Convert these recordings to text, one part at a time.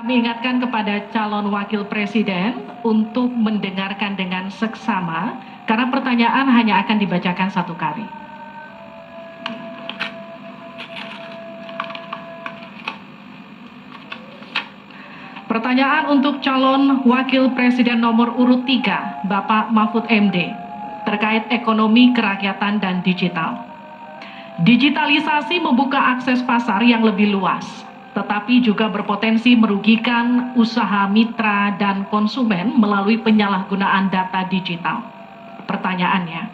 Mengingatkan kepada calon wakil presiden untuk mendengarkan dengan seksama, karena pertanyaan hanya akan dibacakan satu kali. Pertanyaan untuk calon wakil presiden nomor urut 3, Bapak Mahfud MD, terkait ekonomi kerakyatan dan digital. Digitalisasi membuka akses pasar yang lebih luas, tetapi juga berpotensi merugikan usaha mitra dan konsumen melalui penyalahgunaan data digital. Pertanyaannya,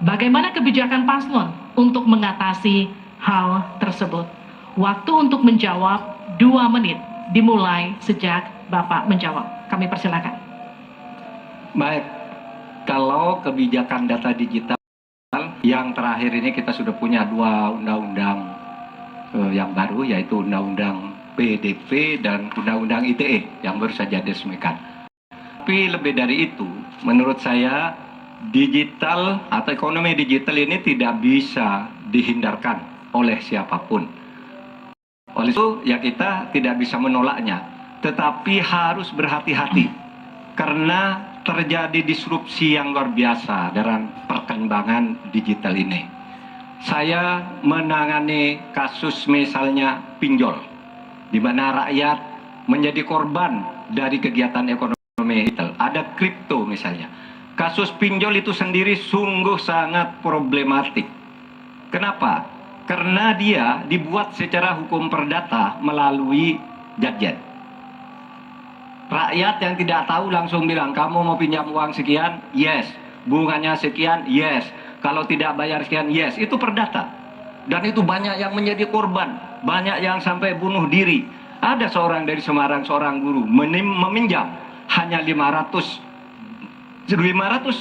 bagaimana kebijakan paslon untuk mengatasi hal tersebut? Waktu untuk menjawab 2 menit, dimulai sejak Bapak menjawab. Kami persilakan. Baik, kalau kebijakan data digital yang terakhir ini kita sudah punya 2 undang-undang yang baru, yaitu Undang-Undang PDP dan Undang-Undang ITE yang baru saja diresmikan. Tapi lebih dari itu, menurut saya digital atau ekonomi digital ini tidak bisa dihindarkan oleh siapapun. Oleh itu ya kita tidak bisa menolaknya, tetapi harus berhati-hati karena terjadi disrupsi yang luar biasa dalam perkembangan digital ini. Saya menangani kasus misalnya pinjol, di mana rakyat menjadi korban dari kegiatan ekonomi digital. Ada kripto misalnya. Kasus pinjol itu sendiri sungguh sangat problematik. Kenapa? Karena dia dibuat secara hukum perdata melalui gadget. Rakyat yang tidak tahu langsung bilang, kamu mau pinjam uang sekian? Yes. Bunganya sekian? Yes. Kalau tidak bayar sekian, yes, itu perdata. Dan itu banyak yang menjadi korban, banyak yang sampai bunuh diri. Ada seorang dari Semarang, seorang guru, meminjam hanya 500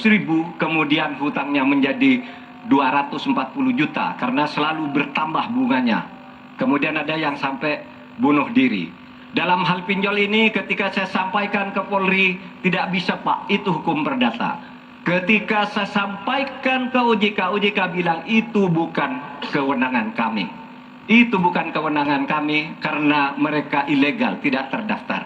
ribu, kemudian hutangnya menjadi 240 juta, karena selalu bertambah bunganya. Kemudian ada yang sampai bunuh diri. Dalam hal pinjol ini, ketika saya sampaikan ke Polri, tidak bisa Pak, itu hukum perdata. Ketika saya sampaikan ke OJK, OJK bilang itu bukan kewenangan kami. Itu bukan kewenangan kami karena mereka ilegal, tidak terdaftar.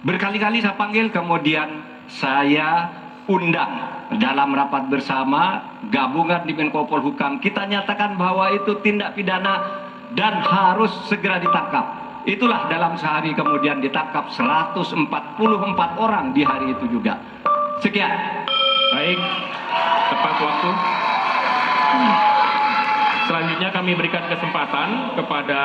Berkali-kali saya panggil, kemudian saya undang dalam rapat bersama gabungan di Menko Polhukam. Kita nyatakan bahwa itu tindak pidana dan harus segera ditangkap. Itulah dalam sehari kemudian ditangkap 144 orang di hari itu juga. Sekian. Baik, tepat waktu. Selanjutnya kami berikan kesempatan kepada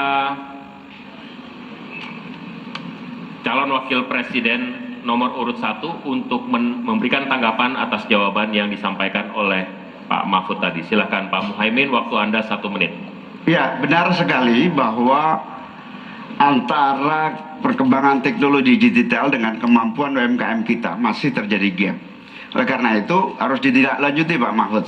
calon wakil presiden nomor urut 1 untuk memberikan tanggapan atas jawaban yang disampaikan oleh Pak Mahfud tadi. Silakan Pak Muhaimin, waktu Anda 1 menit. Ya, benar sekali bahwa antara perkembangan teknologi digital dengan kemampuan UMKM kita masih terjadi gap. Oleh karena itu harus ditindaklanjuti Pak Mahfud.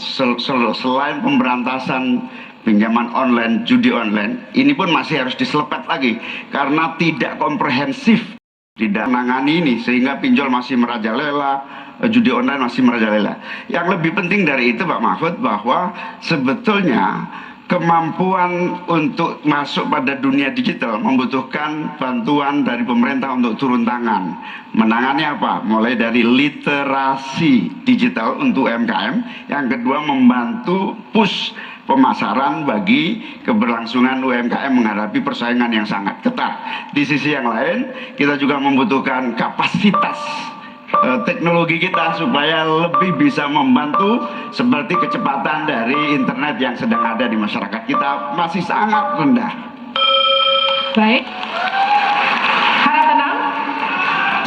Selain pemberantasan pinjaman online, judi online, ini pun masih harus diselepet lagi karena tidak komprehensif, tidak menangani ini, sehingga pinjol masih merajalela, judi online masih merajalela. Yang lebih penting dari itu Pak Mahfud, bahwa sebetulnya kemampuan untuk masuk pada dunia digital membutuhkan bantuan dari pemerintah untuk turun tangan. Menangani apa? Mulai dari literasi digital untuk UMKM. Yang kedua, membantu push pemasaran bagi keberlangsungan UMKM menghadapi persaingan yang sangat ketat. Di sisi yang lain, kita juga membutuhkan kapasitas teknologi kita supaya lebih bisa membantu, seperti kecepatan dari internet yang sedang ada di masyarakat kita masih sangat rendah. Baik, harap tenang.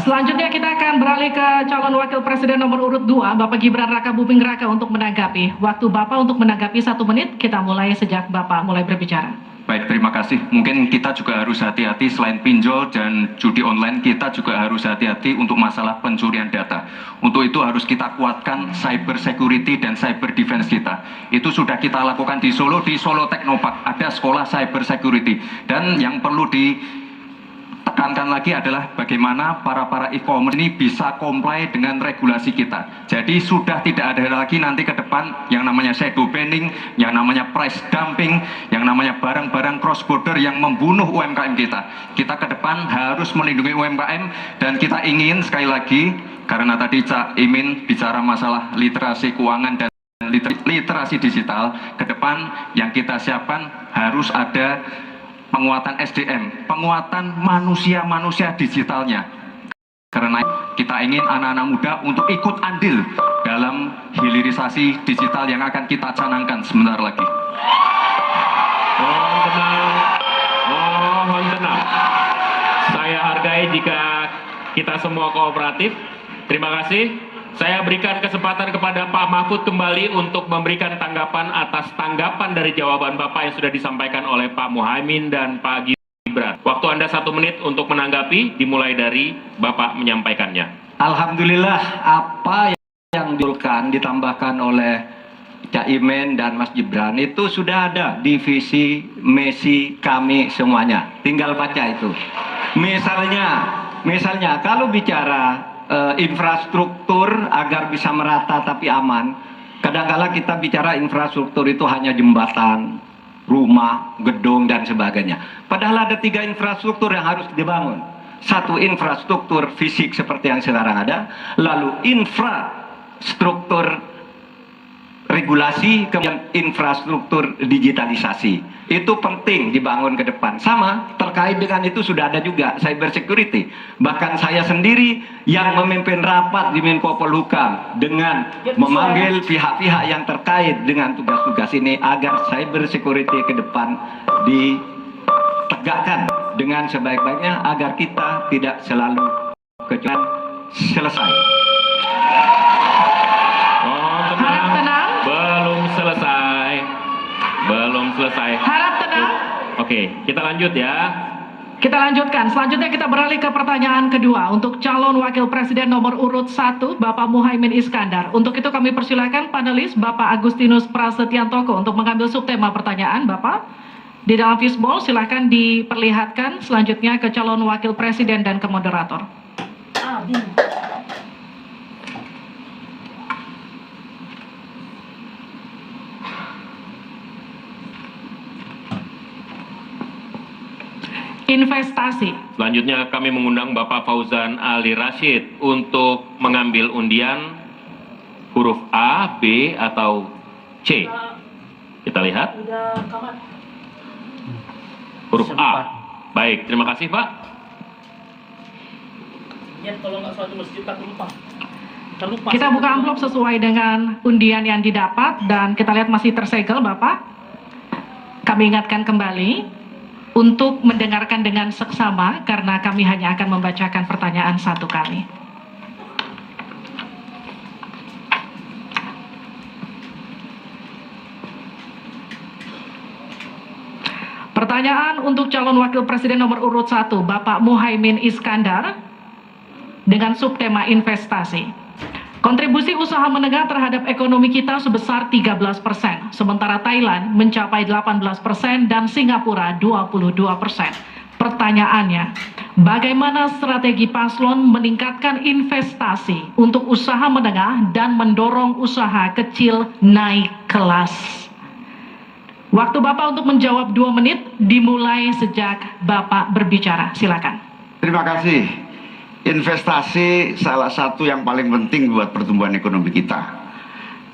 Selanjutnya kita akan beralih ke calon wakil presiden nomor urut 2, Bapak Gibran Raka Buming Raka, untuk menanggapi. Waktu Bapak untuk menanggapi 1 menit, kita mulai sejak Bapak mulai berbicara. Baik, terima kasih. Mungkin kita juga harus hati-hati, selain pinjol dan judi online, kita juga harus hati-hati untuk masalah pencurian data. Untuk itu harus kita kuatkan cyber security dan cyber defense kita. Itu sudah kita lakukan di Solo Technopark. Ada sekolah cyber security. Dan yang perlu tekankan lagi adalah bagaimana para e-commerce ini bisa comply dengan regulasi kita. Jadi sudah tidak ada lagi nanti ke depan yang namanya shadow banning, yang namanya price dumping, yang namanya barang-barang cross border yang membunuh UMKM kita. Kita ke depan harus melindungi UMKM, dan kita ingin sekali lagi, karena tadi Cak Imin bicara masalah literasi keuangan dan literasi digital, ke depan yang kita siapkan harus ada penguatan SDM, penguatan manusia digitalnya. Karena kita ingin anak-anak muda untuk ikut andil dalam hilirisasi digital yang akan kita canangkan sebentar lagi. Mohon tenang, mohon tenang. Saya hargai jika kita semua kooperatif. Terima kasih. Saya berikan kesempatan kepada Pak Mahfud kembali untuk memberikan tanggapan atas tanggapan dari jawaban Bapak yang sudah disampaikan oleh Pak Muhaimin dan Pak Gibran. Waktu Anda 1 menit untuk menanggapi, dimulai dari Bapak menyampaikannya. Alhamdulillah, apa yang ditambahkan oleh Cak Imin dan Mas Gibran itu sudah ada di visi misi kami semuanya. Tinggal baca itu. Misalnya kalau bicara infrastruktur agar bisa merata tapi aman, kadang-kala kita bicara infrastruktur itu hanya jembatan, rumah, gedung, dan sebagainya. Padahal ada 3 infrastruktur yang harus dibangun. 1, infrastruktur fisik seperti yang sekarang ada, lalu infrastruktur regulasi, kemudian infrastruktur digitalisasi. Itu penting dibangun ke depan. Sama terkait dengan itu sudah ada juga cyber security. Bahkan saya sendiri yang memimpin rapat di Menko Polhukam dengan memanggil pihak-pihak yang terkait dengan tugas-tugas ini agar cyber security ke depan ditegakkan dengan sebaik-baiknya agar kita tidak selalu kecuali selesai. Harap tenang. Belum selesai. Harap tenang. Oke, kita lanjut ya. Kita lanjutkan. Selanjutnya kita beralih ke pertanyaan kedua untuk calon wakil presiden nomor urut 1, Bapak Muhaimin Iskandar. Untuk itu kami persilakan panelis Bapak Agustinus Prasetyantoko untuk mengambil subtema pertanyaan. Bapak, di dalam fishbowl silahkan diperlihatkan selanjutnya ke calon wakil presiden dan ke moderator. Investasi. Selanjutnya kami mengundang Bapak Fauzan Ali Rashid untuk mengambil undian huruf A, B, atau C. Kita lihat. Huruf A. Baik, terima kasih Pak. Kita buka amplop sesuai dengan undian yang didapat dan kita lihat masih tersegel Bapak. Kami ingatkan kembali untuk mendengarkan dengan seksama karena kami hanya akan membacakan pertanyaan 1 kali. Pertanyaan untuk calon wakil presiden nomor urut 1, Bapak Muhaimin Iskandar dengan subtema investasi. Kontribusi usaha menengah terhadap ekonomi kita sebesar 13%, sementara Thailand mencapai 18% dan Singapura 22%. Pertanyaannya, bagaimana strategi paslon meningkatkan investasi untuk usaha menengah dan mendorong usaha kecil naik kelas? Waktu Bapak untuk menjawab 2 menit dimulai sejak Bapak berbicara. Silakan. Terima kasih. Investasi salah satu yang paling penting buat pertumbuhan ekonomi kita.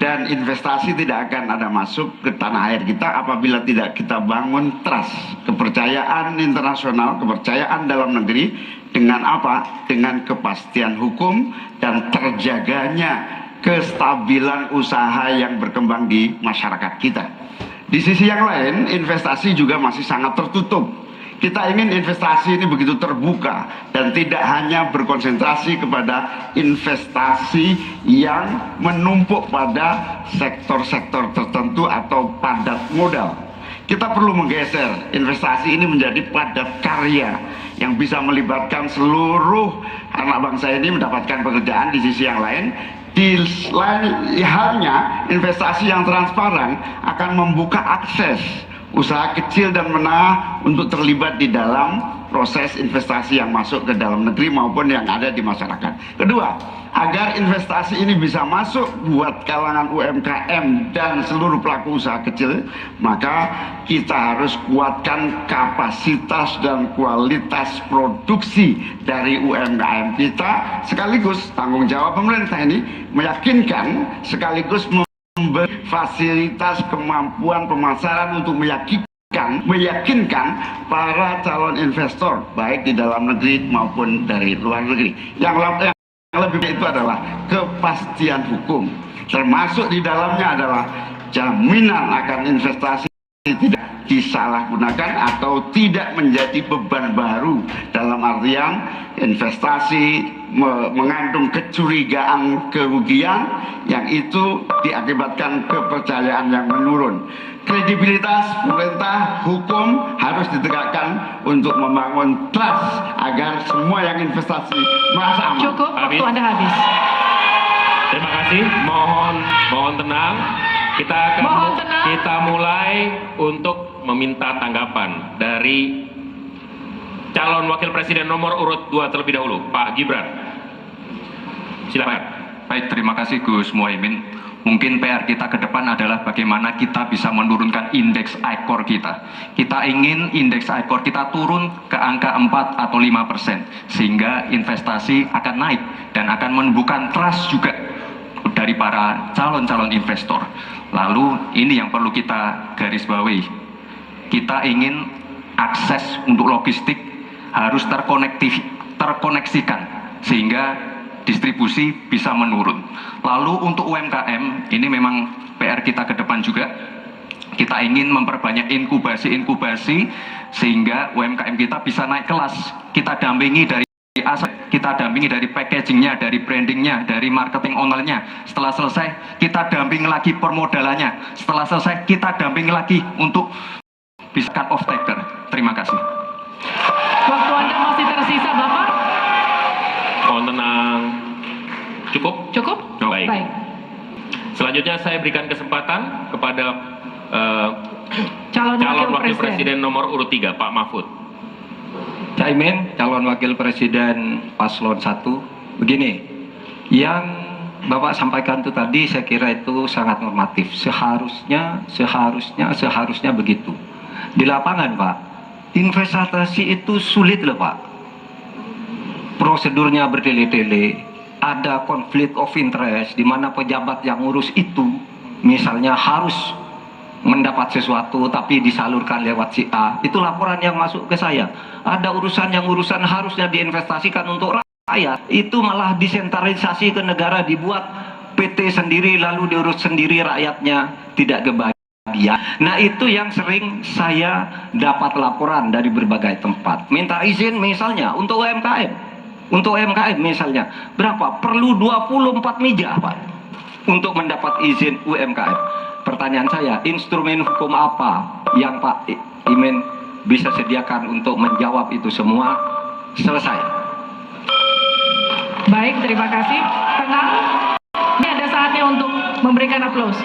Dan investasi tidak akan ada masuk ke tanah air kita apabila tidak kita bangun trust, kepercayaan internasional, kepercayaan dalam negeri. Dengan apa? Dengan kepastian hukum dan terjaganya kestabilan usaha yang berkembang di masyarakat kita. Di sisi yang lain, investasi juga masih sangat tertutup. Kita ingin investasi ini begitu terbuka dan tidak hanya berkonsentrasi kepada investasi yang menumpuk pada sektor-sektor tertentu atau padat modal. Kita perlu menggeser investasi ini menjadi padat karya yang bisa melibatkan seluruh anak bangsa ini mendapatkan pekerjaan. Di sisi yang lain, di lain halnya investasi yang transparan akan membuka akses usaha kecil dan menengah untuk terlibat di dalam proses investasi yang masuk ke dalam negeri maupun yang ada di masyarakat. Kedua, agar investasi ini bisa masuk buat kalangan UMKM dan seluruh pelaku usaha kecil, maka kita harus kuatkan kapasitas dan kualitas produksi dari UMKM kita, sekaligus tanggung jawab pemerintah ini meyakinkan sekaligus memberi fasilitas kemampuan pemasaran untuk meyakinkan para calon investor baik di dalam negeri maupun dari luar negeri. Yang lebih itu adalah kepastian hukum, termasuk di dalamnya adalah jaminan akan investasi tidak disalahgunakan atau tidak menjadi beban baru, dalam artian investasi mengandung kecurigaan kerugian yang itu diakibatkan kepercayaan yang menurun. Kredibilitas pemerintah hukum harus ditegakkan untuk membangun trust agar semua yang investasi merasa aman. Cukup, waktu Anda habis. Terima kasih. Mohon tenang. Kita mulai untuk meminta tanggapan dari calon wakil presiden nomor urut 2 terlebih dahulu, Pak Gibran. Silakan. Baik, terima kasih Gus Muhaimin. Mungkin PR kita ke depan adalah bagaimana kita bisa menurunkan indeks ICOR kita. Kita ingin indeks ICOR kita turun ke angka 4 atau 5%, sehingga investasi akan naik dan akan menumbuhkan trust juga dari para calon-calon investor. Lalu ini yang perlu kita garis bawahi. Kita ingin akses untuk logistik harus terkoneksikan sehingga distribusi bisa menurun. Lalu untuk UMKM ini memang PR kita ke depan juga. Kita ingin memperbanyak inkubasi sehingga UMKM kita bisa naik kelas. Kita dampingi dari aset, kita dampingi dari packagingnya, dari brandingnya, dari marketing online-nya. Setelah selesai, kita dampingi lagi permodalannya. Setelah selesai, kita dampingi lagi untuk bisa cut off taker. Terima kasih. Waktu Anda masih tersisa, Bapak. Mohon tenang. Cukup? Cukup? Baik. Selanjutnya saya berikan kesempatan kepada calon wakil presiden nomor urut 3, Pak Mahfud. Caimin, calon wakil presiden paslon 1. Begini, yang Bapak sampaikan itu tadi saya kira itu sangat normatif. Seharusnya begitu. Di lapangan, Pak, investasi itu sulit loh, Pak. Prosedurnya bertele-tele, ada konflik of interest di mana pejabat yang ngurus itu misalnya harus mendapat sesuatu tapi disalurkan lewat si A. Itu laporan yang masuk ke saya. Ada urusan harusnya diinvestasikan untuk rakyat, itu malah disentralisasi ke negara, dibuat PT sendiri lalu diurus sendiri, rakyatnya tidak kebahagiaan. Nah, itu yang sering saya dapat laporan dari berbagai tempat. Minta izin misalnya untuk UMKM. Untuk UMKM misalnya, berapa? Perlu 24 meja, Pak, untuk mendapat izin UMKM. Pertanyaan saya, instrumen hukum apa yang Pak Imin bisa sediakan untuk menjawab itu semua? Selesai. Baik, terima kasih. Tenang. Ini ada saatnya untuk memberikan aplaus.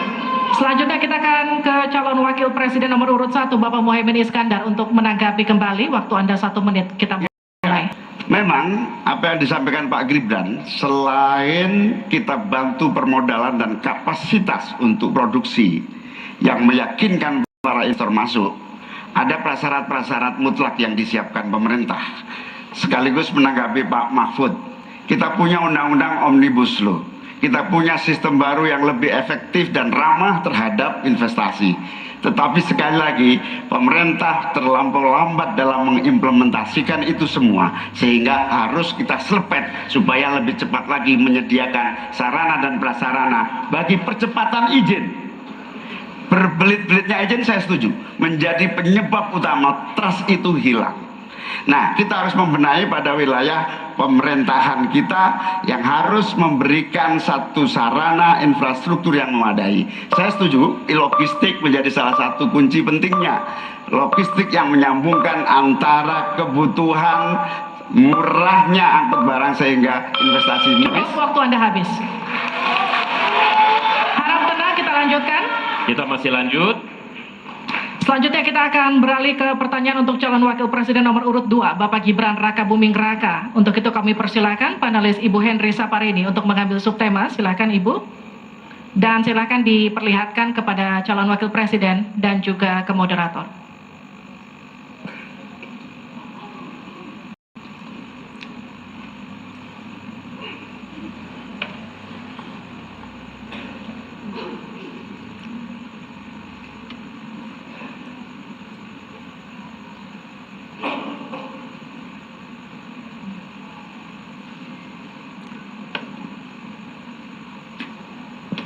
Selanjutnya kita akan ke calon wakil presiden nomor urut 1, Bapak Muhaimin Iskandar, untuk menanggapi kembali. Waktu Anda 1 menit. Kita mulai. Memang apa yang disampaikan Pak Gibran, selain kita bantu permodalan dan kapasitas untuk produksi yang meyakinkan para investor masuk, ada prasyarat-prasyarat mutlak yang disiapkan pemerintah. Sekaligus menanggapi Pak Mahfud, kita punya undang-undang Omnibus Law, kita punya sistem baru yang lebih efektif dan ramah terhadap investasi. Tetapi sekali lagi, pemerintah terlampau lambat dalam mengimplementasikan itu semua, sehingga harus kita selepet supaya lebih cepat lagi menyediakan sarana dan prasarana bagi percepatan izin. Berbelit-belitnya izin saya setuju, menjadi penyebab utama trust itu hilang. Nah, kita harus membenahi pada wilayah pemerintahan kita yang harus memberikan satu sarana infrastruktur yang memadai. Saya setuju, logistik menjadi salah satu kunci pentingnya. Logistik yang menyambungkan antara kebutuhan murahnya angkut barang sehingga investasi ini. Waktu Anda habis. Harap tenang, kita lanjutkan. Kita masih lanjut. Selanjutnya kita akan beralih ke pertanyaan untuk calon wakil presiden nomor urut 2, Bapak Gibran Rakabuming Raka. Untuk itu kami persilakan panelis Ibu Henry Saparini untuk mengambil subtema. Silakan Ibu. Dan silakan diperlihatkan kepada calon wakil presiden dan juga ke moderator.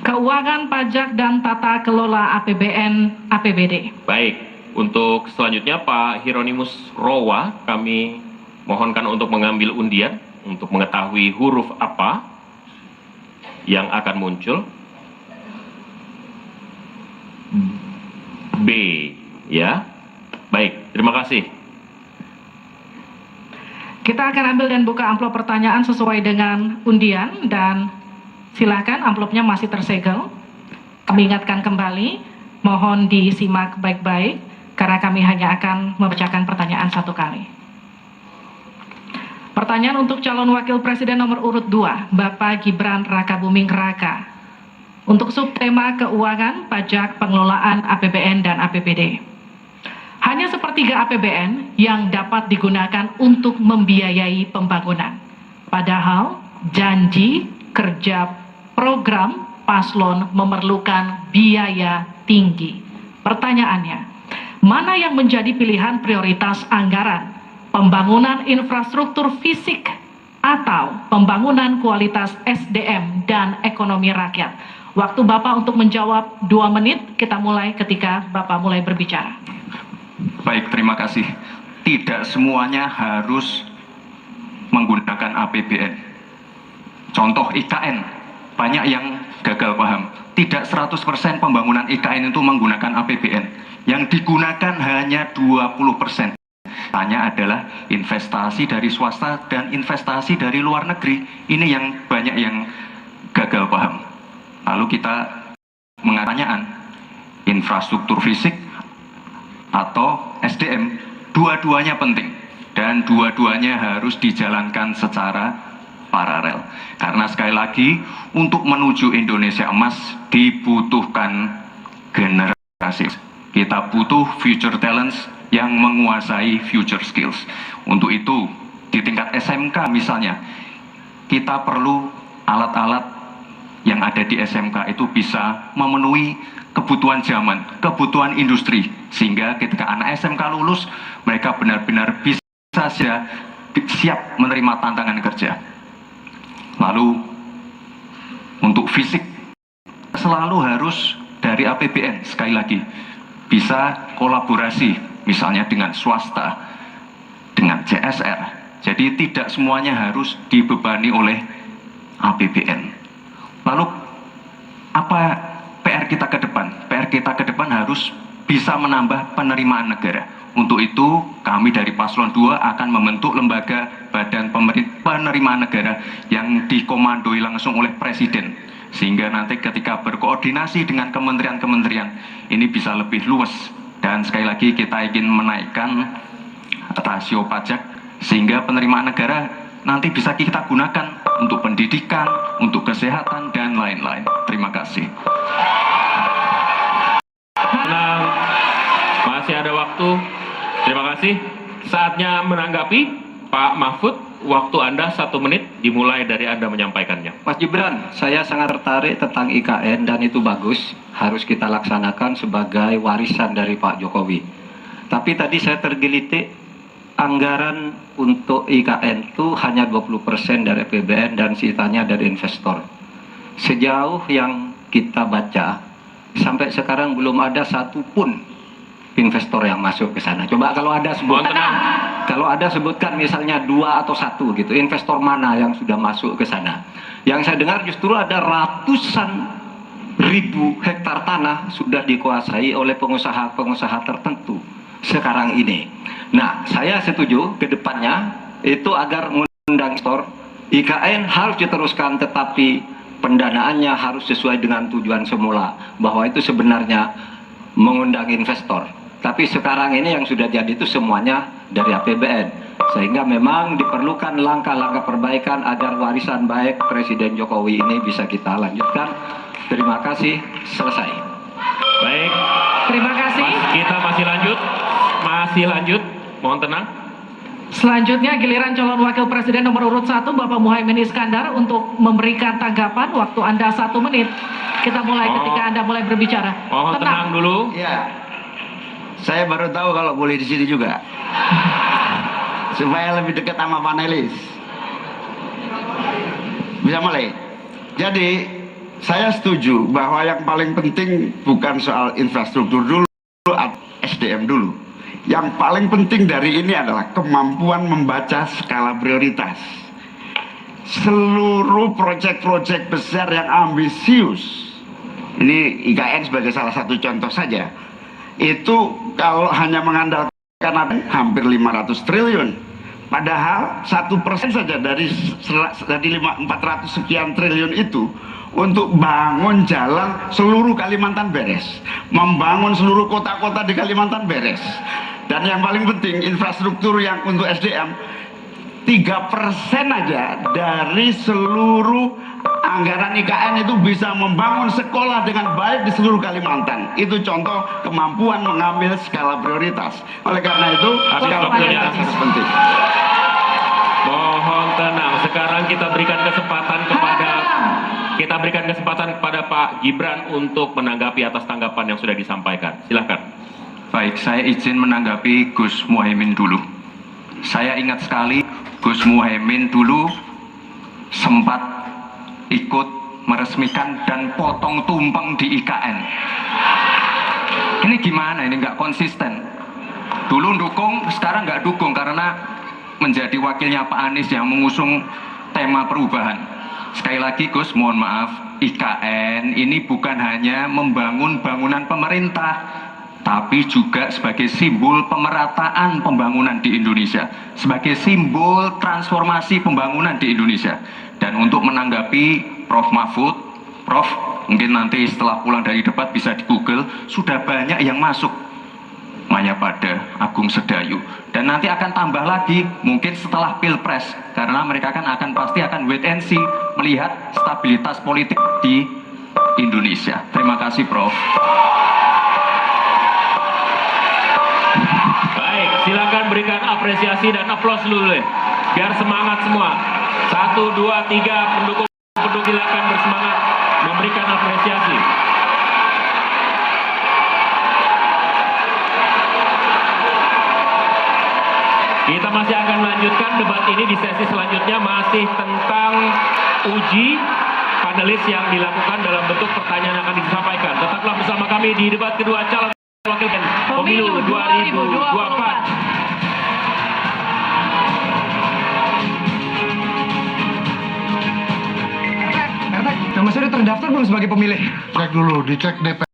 Keuangan, pajak, dan tata kelola APBN APBD. Baik, untuk selanjutnya Pak Hieronymus Rowa, kami mohonkan untuk mengambil undian untuk mengetahui huruf apa yang akan muncul. B, ya. Baik, terima kasih. Kita akan ambil dan buka amplop pertanyaan sesuai dengan undian dan silakan, amplopnya masih tersegel. Kami ingatkan kembali, mohon disimak baik-baik karena kami hanya akan membacakan pertanyaan satu kali. Pertanyaan untuk calon wakil presiden nomor urut 2, Bapak Gibran Rakabuming Raka. Untuk subtema keuangan, pajak, pengelolaan APBN dan APBD. Hanya sepertiga APBN yang dapat digunakan untuk membiayai pembangunan. Padahal janji kerja program paslon memerlukan biaya tinggi. Pertanyaannya, mana yang menjadi pilihan prioritas anggaran? Pembangunan infrastruktur fisik atau pembangunan kualitas SDM dan ekonomi rakyat? Waktu Bapak untuk menjawab 2 menit, kita mulai ketika Bapak mulai berbicara. Baik, terima kasih. Tidak semuanya harus menggunakan APBN. Contoh IKN. Banyak yang gagal paham. Tidak 100% pembangunan IKN itu menggunakan APBN. Yang digunakan hanya 20%. Tanya adalah investasi dari swasta dan investasi dari luar negeri. Ini yang banyak yang gagal paham. Lalu kita mengatakan infrastruktur fisik atau SDM, dua-duanya penting. Dan dua-duanya harus dijalankan secara paralel. Karena sekali lagi, untuk menuju Indonesia emas dibutuhkan generasi. Kita butuh future talents yang menguasai future skills. Untuk itu, di tingkat SMK misalnya, kita perlu alat-alat yang ada di SMK itu bisa memenuhi kebutuhan zaman, kebutuhan industri. Sehingga ketika anak SMK lulus, mereka benar-benar bisa siap menerima tantangan kerja. Lalu untuk fisik selalu harus dari APBN. Sekali lagi, bisa kolaborasi misalnya dengan swasta, dengan CSR. Jadi tidak semuanya harus dibebani oleh APBN. Lalu apa PR kita ke depan? PR kita ke depan harus bisa menambah penerimaan negara. Untuk itu, kami dari Paslon 2 akan membentuk lembaga badan penerimaan negara yang dikomandoi langsung oleh Presiden. Sehingga nanti ketika berkoordinasi dengan kementerian-kementerian, ini bisa lebih luas. Dan sekali lagi kita ingin menaikkan rasio pajak, sehingga penerimaan negara nanti bisa kita gunakan untuk pendidikan, untuk kesehatan, dan lain-lain. Terima kasih. Tenang, masih ada waktu. Terima kasih. Saatnya menanggapi Pak Mahfud. Waktu Anda 1 menit, dimulai dari Anda menyampaikannya. Mas Gibran, saya sangat tertarik tentang IKN dan itu bagus, harus kita laksanakan sebagai warisan dari Pak Jokowi. Tapi tadi saya tergelitik, anggaran untuk IKN itu hanya 20% dari APBN dan sisanya dari investor. Sejauh yang kita baca, sampai sekarang belum ada satupun investor yang masuk ke sana. Coba kalau ada sebutkan, sebutkan misalnya 2 atau 1 gitu, investor mana yang sudah masuk ke sana. Yang saya dengar justru ada ratusan ribu hektar tanah sudah dikuasai oleh pengusaha-pengusaha tertentu sekarang ini. Nah, saya setuju ke depannya itu agar mengundang investor, IKN harus diteruskan, tetapi pendanaannya harus sesuai dengan tujuan semula, bahwa itu sebenarnya mengundang investor. Tapi sekarang ini yang sudah jadi itu semuanya dari APBN. Sehingga memang diperlukan langkah-langkah perbaikan agar warisan baik Presiden Jokowi ini bisa kita lanjutkan. Terima kasih, selesai. Baik, Terima kasih. kita masih lanjut, mohon tenang. Selanjutnya giliran calon wakil presiden nomor urut 1 Bapak Muhaimin Iskandar untuk memberikan tanggapan. Waktu Anda 1 menit. Kita mulai ketika Anda mulai berbicara. Mohon tenang dulu. Ya, saya baru tahu kalau boleh di sini juga, supaya lebih dekat sama panelis. Bisa mulai. Jadi saya setuju bahwa yang paling penting bukan soal infrastruktur dulu atau SDM dulu. Yang paling penting dari ini adalah kemampuan membaca skala prioritas. Seluruh proyek-proyek besar yang ambisius, ini IKN sebagai salah satu contoh saja, itu kalau hanya mengandalkan hampir 500 triliun. Padahal 1% saja dari 400 sekian triliun itu untuk bangun jalan seluruh Kalimantan beres, membangun seluruh kota-kota di Kalimantan beres. Dan yang paling penting infrastruktur yang untuk SDM 3% aja dari seluruh anggaran IKN itu bisa membangun sekolah dengan baik di seluruh Kalimantan. Itu contoh kemampuan mengambil skala prioritas. Oleh karena itu skala prioritas sangat penting. Mohon tenang. Sekarang kita berikan kesempatan kepada Pak Gibran untuk menanggapi atas tanggapan yang sudah disampaikan. Silakan. Baik, saya izin menanggapi Gus Muhaimin dulu. Saya ingat sekali Gus Muhaimin dulu sempat ikut meresmikan dan potong tumpeng di IKN. Ini gimana? Ini nggak konsisten. Dulu dukung, sekarang nggak dukung karena menjadi wakilnya Pak Anies yang mengusung tema perubahan. Sekali lagi Gus, mohon maaf, IKN ini bukan hanya membangun bangunan pemerintah, tapi juga sebagai simbol pemerataan pembangunan di Indonesia, sebagai simbol transformasi pembangunan di Indonesia. Dan untuk menanggapi Prof. Mahfud, Prof, mungkin nanti setelah pulang dari debat bisa di Google, sudah banyak yang masuk Mayapada, Agung Sedayu, dan nanti akan tambah lagi mungkin setelah Pilpres, karena mereka pasti akan wait and see melihat stabilitas politik di Indonesia. Terima kasih, Prof. Baik, silakan berikan apresiasi dan aplaus dulu ya. Biar semangat semua. 1, 2, 3 pendukung silakan bersemangat memberikan apresiasi. Kita masih akan lanjutkan debat ini di sesi selanjutnya, masih tentang uji panelis yang dilakukan dalam bentuk pertanyaan yang akan disampaikan. Tetaplah bersama kami di debat kedua calon wakil pemilu 2024. Nama saya sudah terdaftar belum sebagai pemilih? Cek dulu, dicek DP.